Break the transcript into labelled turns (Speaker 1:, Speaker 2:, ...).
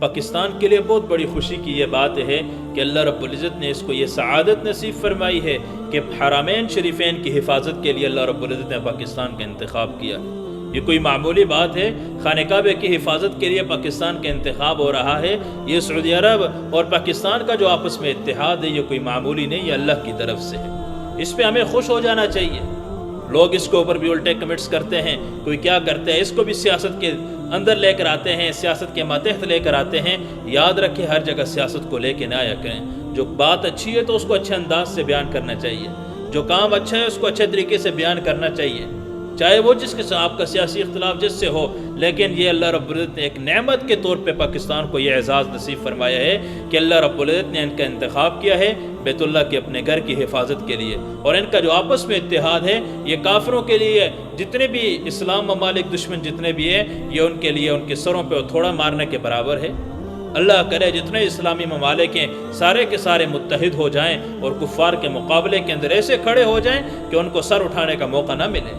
Speaker 1: پاکستان کے لیے بہت بڑی خوشی کی یہ بات ہے کہ اللہ رب العزت نے اس کو یہ سعادت نصیب فرمائی ہے کہ حرمین شریفین کی حفاظت کے لیے اللہ رب العزت نے پاکستان کا انتخاب کیا۔ یہ کوئی معمولی بات ہے؟ خانہ کعبہ کی حفاظت کے لیے پاکستان کا انتخاب ہو رہا ہے۔ یہ سعودی عرب اور پاکستان کا جو آپس میں اتحاد ہے یہ کوئی معمولی نہیں، یہ اللہ کی طرف سے ہے۔ اس پہ ہمیں خوش ہو جانا چاہیے۔ لوگ اس کے اوپر بھی الٹے کمنٹس کرتے ہیں، کوئی کیا کرتے ہیں، اس کو بھی سیاست کے اندر لے کر آتے ہیں، سیاست کے ماتحت لے کر آتے ہیں۔ یاد رکھیں ہر جگہ سیاست کو لے کے نہ آیا کریں۔ جو بات اچھی ہے تو اس کو اچھے انداز سے بیان کرنا چاہیے، جو کام اچھا ہے اس کو اچھے طریقے سے بیان کرنا چاہیے، چاہے وہ جس کے ساتھ آپ کا سیاسی اختلاف جس سے ہو۔ لیکن یہ اللہ رب العزت نے ایک نعمت کے طور پہ پاکستان کو یہ اعزاز نصیب فرمایا ہے کہ اللہ رب العزت نے ان کا انتخاب کیا ہے بیت اللہ کے اپنے گھر کی حفاظت کے لیے، اور ان کا جو آپس میں اتحاد ہے یہ کافروں کے لیے، جتنے بھی اسلام ممالک دشمن جتنے بھی ہیں، یہ ان کے لیے ان کے سروں پہ تھوڑا مارنے کے برابر ہے۔ اللہ کرے جتنے اسلامی ممالک ہیں سارے کے سارے متحد ہو جائیں اور کفار کے مقابلے کے اندر ایسے کھڑے ہو جائیں کہ ان کو سر اٹھانے کا موقع نہ ملے۔